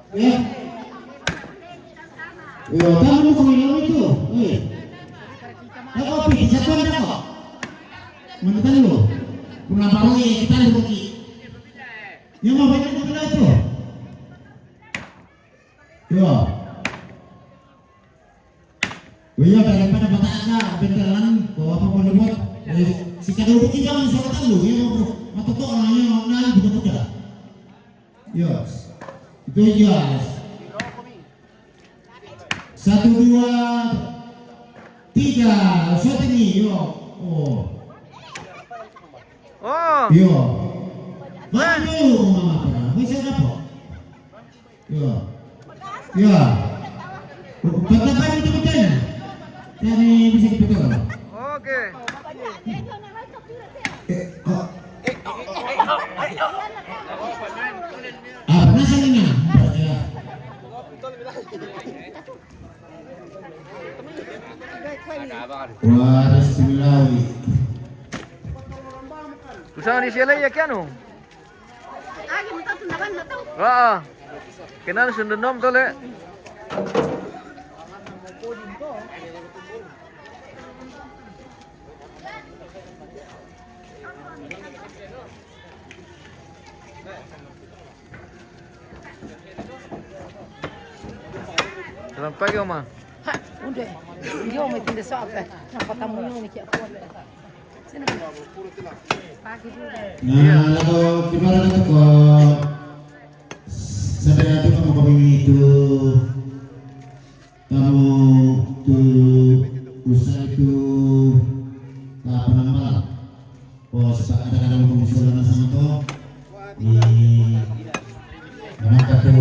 Ya. Yo, kamu kau minum itu. Kopi, satu ada kok. Mana lu? Kenapa lu kita kopi? Yang mau banyak kopi itu. Yo. Iya, daripada bataka, benteran, bawa apa pun dibuat. Si kadang kopi jangan salah lu, ya mau kok orangnya nang buka-buka. Yo. Itu ya. 1, 2, 3, shot ini, yo. Yo. Maju, mama. Bisa apa? Yo. Ya. Betapa itu betulnya. Dari bisa betul. Oke. Apa nasalnya? Wah, bismillahi. Usaha di sini ya kiano. Agi mo tayo naman na to. Kenal sundunom to le. Selamat pagi Oma. Ha, udah. Yo may tinda sa akin. Napatamu yung ni ako. Sino ba? Pagi dulu. Nah, lalu gimana tuh kok? Saya tuh kamu kepingin itu kamu tuh usaha itu apa nama? Oh, sepakat ada kamu pengusulan sama tuh di mana tuh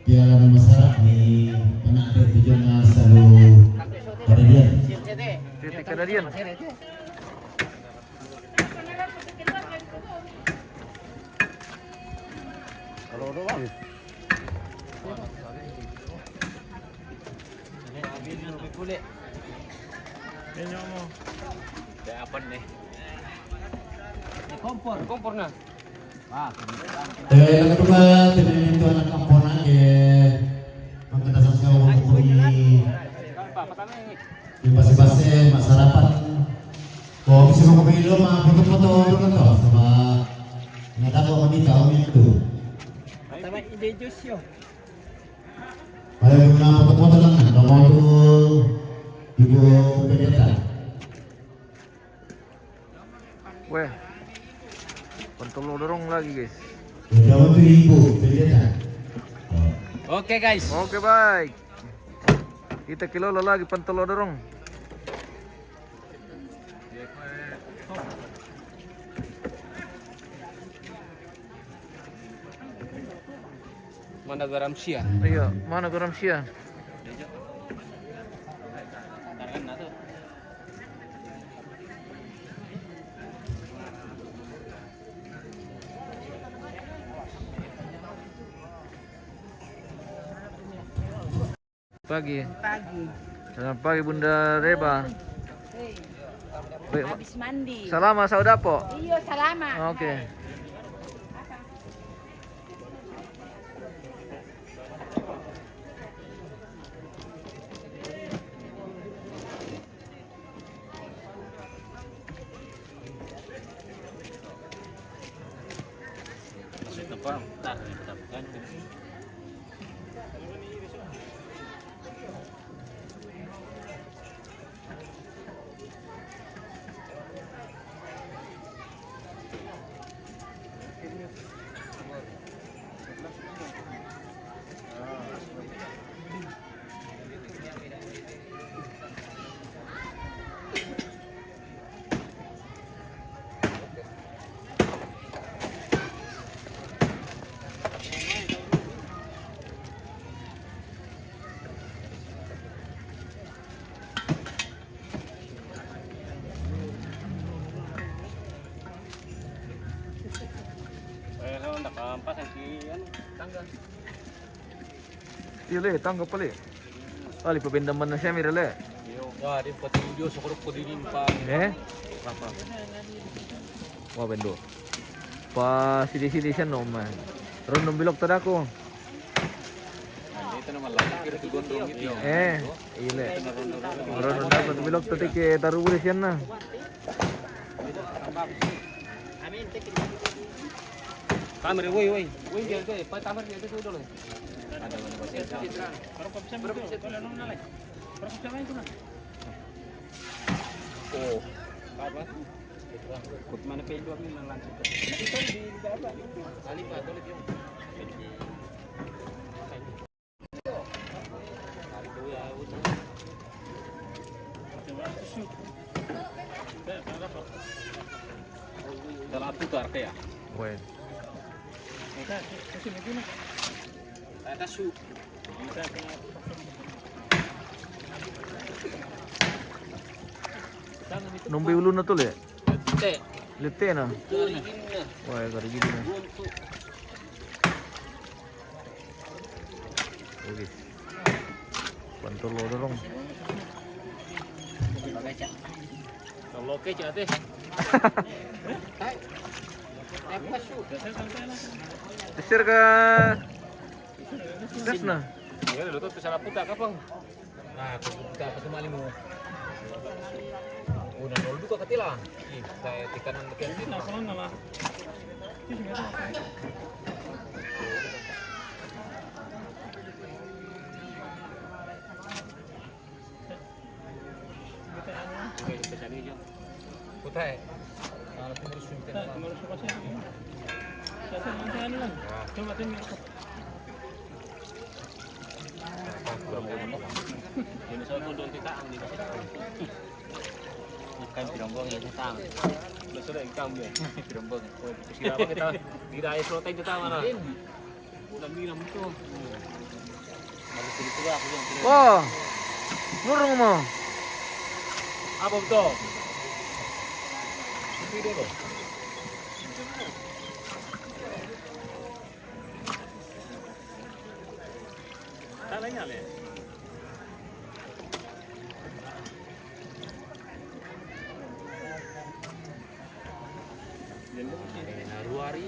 piala masyarakat di mana ada tujuannya selalu pada dia. Titik Canadian. Kompor na. Yang kedua, itu anak kampung pengketasan sewa di base-base masyarakat. Kok bisa mau pemilu mah foto-foto dulu kan sama nggak tahu wanita itu. Tama ide jus yo. Ada yang guna foto-foto lang, ada mau tuh ibu pendeta. Weh. Pentolo dorong lagi guys. Ada mau tuh ibu pendeta. Oke guys. Oke baik. Kita kilolo lagi pentolo dorong. Mana garam sia? Iya, mana garam sia? Pagi. Pagi. Selamat pagi Bunda Reba. Baik, Habis mandi. Salama saudapo. Iyo, salamat. Oke. Nakampas ang tangga. Iya le, tangga pala. Ali pabindaman na siya mira le. Ya, di pati video sa kurok ko din pa. Apa? Wah bendo. Pa sidi-sidi siya no man. Rondong bilog tada ko. Ito naman lang. Kira ke gondrong itu. Ile. Rondong dapat bilog tadi ke taruh bulis yan na. Kamera, woi, woi. Woi, dia ke. Pa kamera dia itu dulu. Ada mana pasir. Berapa bisa tuh nang nalai? Berapa bisa main tuh? Oh. Apa? Kut mana pe 2 mil langsung. Itu di dapat itu. Kali pa tulis yung. Dalam putar kayak. Weh. Atas su. Nombi ulu na tol eh. Teh. Lete na. Keringnya. Wah, kari gini na. Untuk Oke. Bantul lo dorong. kalau oke cak teh. Apa su? Desir ka. Gas na. Ya udah tuh salah putar kapang. Nah, kita apa semali mu. Udah nol juga ketila. Ih, saya tikanan makin ini. Nah, kalau nala. Oke, kita cari aja. Putai. Kalau timur sunten. Timur sunten. Saya nanti lah. Coba timur. Ini soal bodong kita ang dito. Ikan pirombong ya tang. Lu sudah ikan ya. Pirombong. Kira apa kita? Kira air protein kita mana? Udah minum tuh. Malu kulit juga aku yang kira. Wah. Nurung mo. Apa betul? Video tuh. Talanya le. Naruari.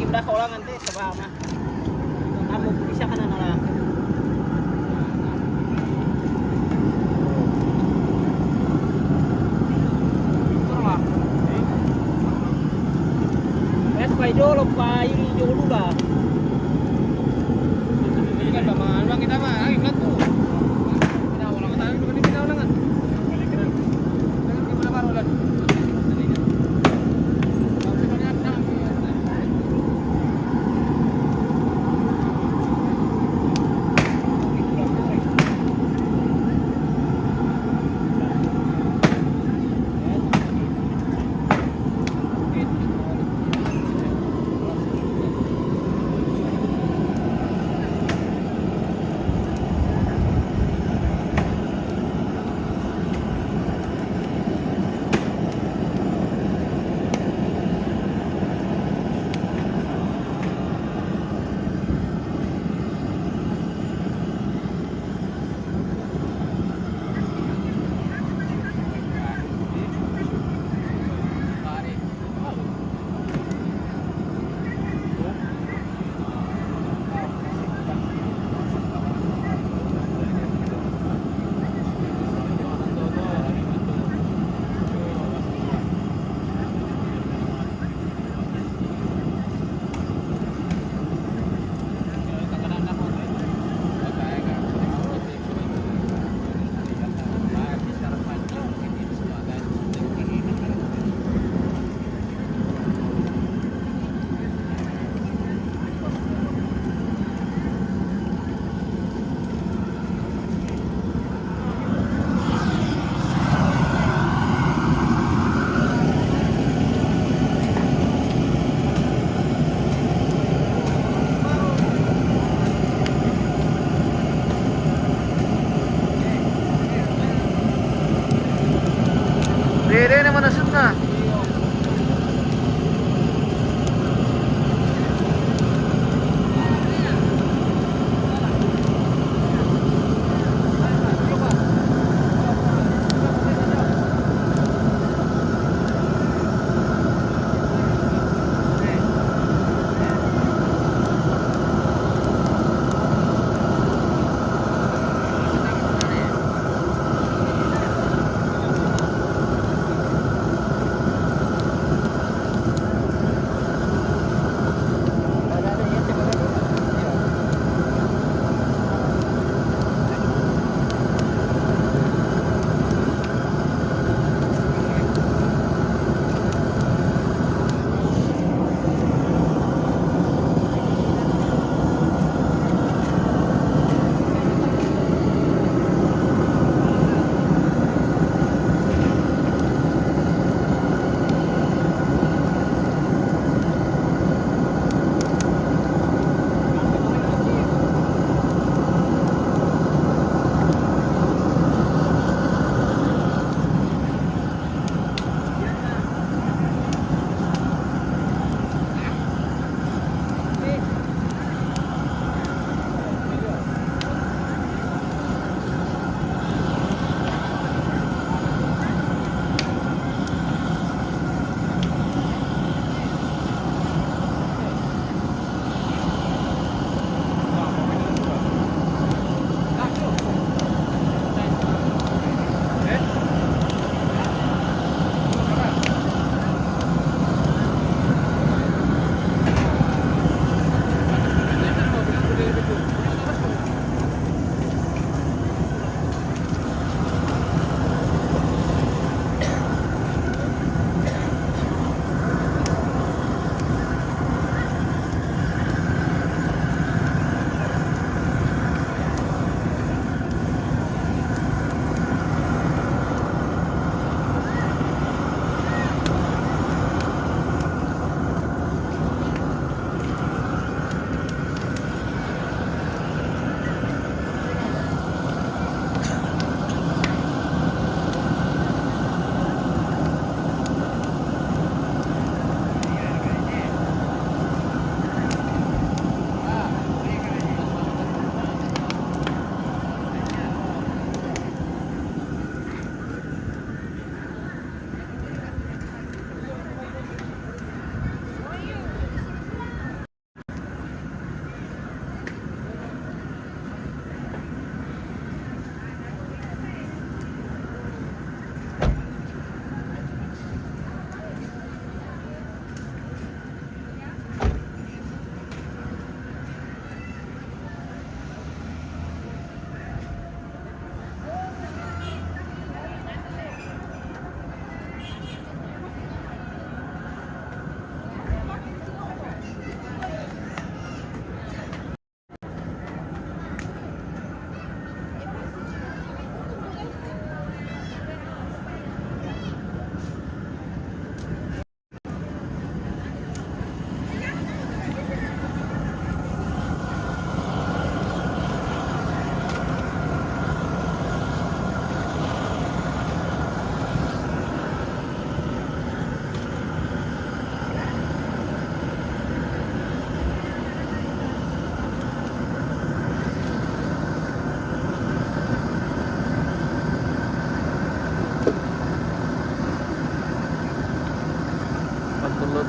udah kaulah nanti coba mah. Kamu bisa kan anak. Supaya dulu, supaya ini dulu lah. Ini kan bang kita mah, lagi tuh. Kita ulang tahun dulu kan kita ulangan. Gimana baru lah?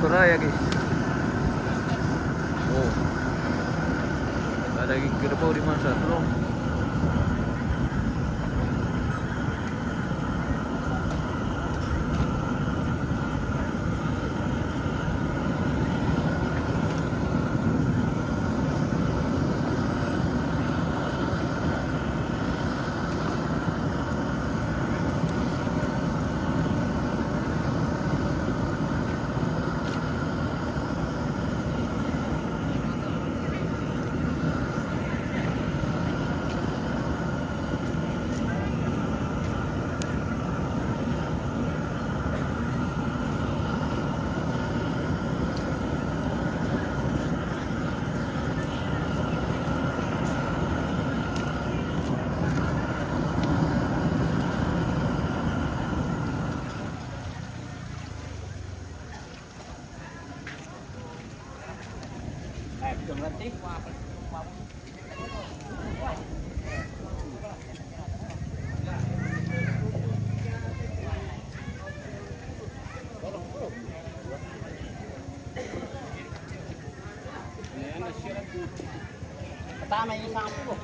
raya guys. Oh. Ada lagi kerbau di mana bro? Tama yung isang ko.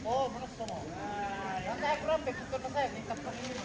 Oh, mana semua? Nanti aku rampe, aku kena saya, ini kapal ini.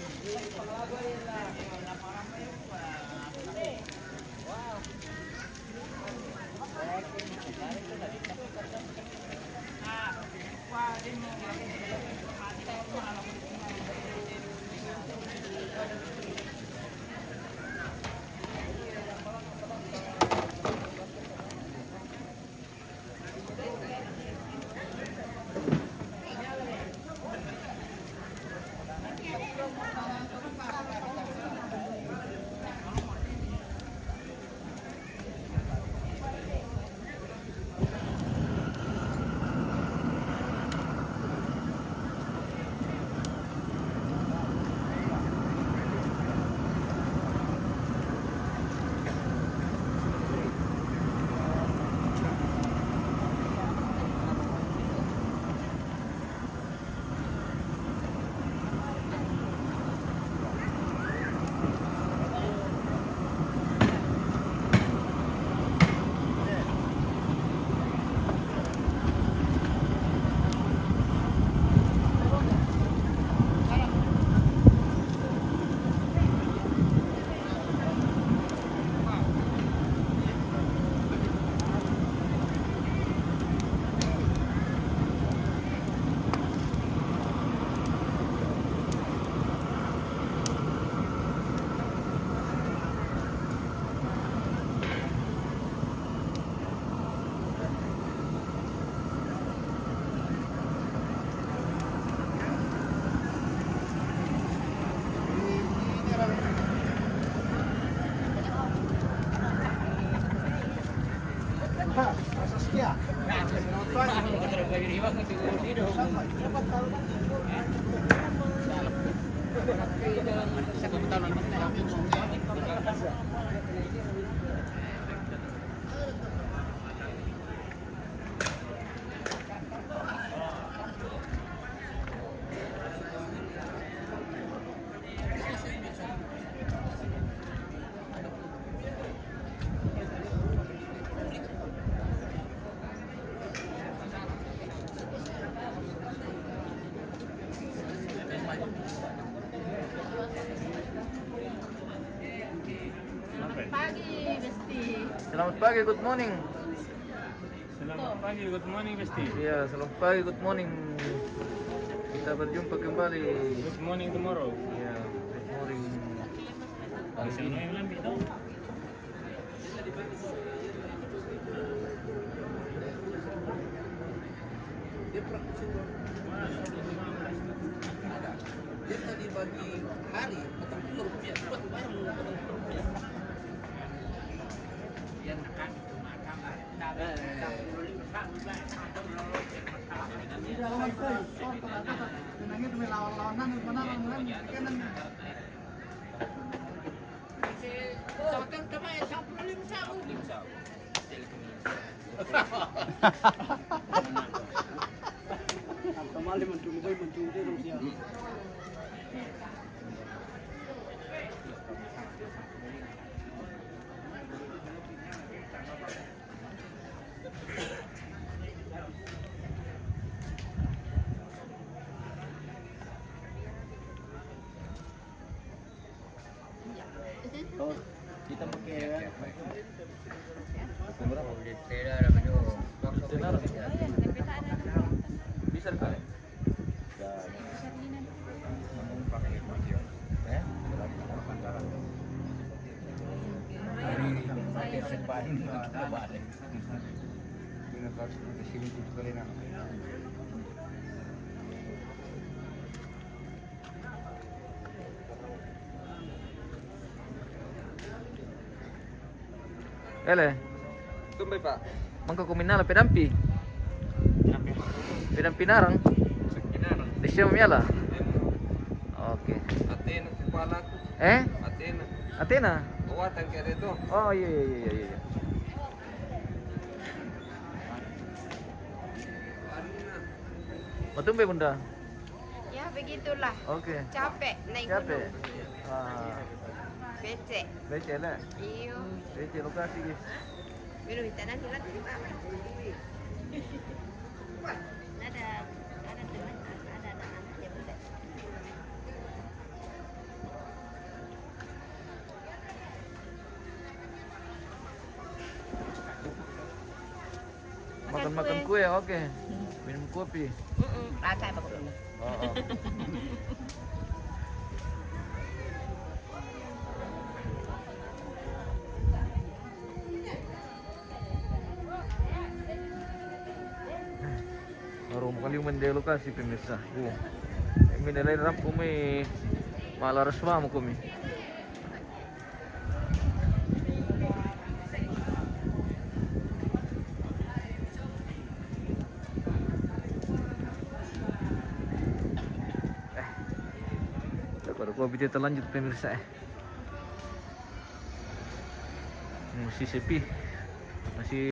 Selamat pagi, good morning. Selamat pagi, good morning Besti. Iya, selamat pagi, good morning. Kita berjumpa kembali. Good morning tomorrow. Iya, good morning. Bisa yang lebih tahu. Dia tadi bagi hari 40 rupiah buat barang 40 rupiah. Yang akan makan Kita pakai bisa kali. Ele, Tumbai Pak. mangko kuminala pedampi. Pedampi narang. Sekitar. Di siya miyala. Oke. Athena kepala aku. Athena. Athena. Kekuatan kayak itu. Oh iya. Mau tumbe bunda? Ya begitulah. Oke. Capek naik Siapa? gunung. Becek. Becek lah. Iyo. Becek lokasi guys. Minum tanah hilang di bawah. Ada teman, ada anak-anaknya bunda. Makan kue, oke. Minum kopi. Rasa apa kopinya? Oh. Baru kali mende lokasi pemirsa. Ini nilai rampu mi malah resma mo kami. Baru video terlanjut pemirsa. Masih sepi. Masih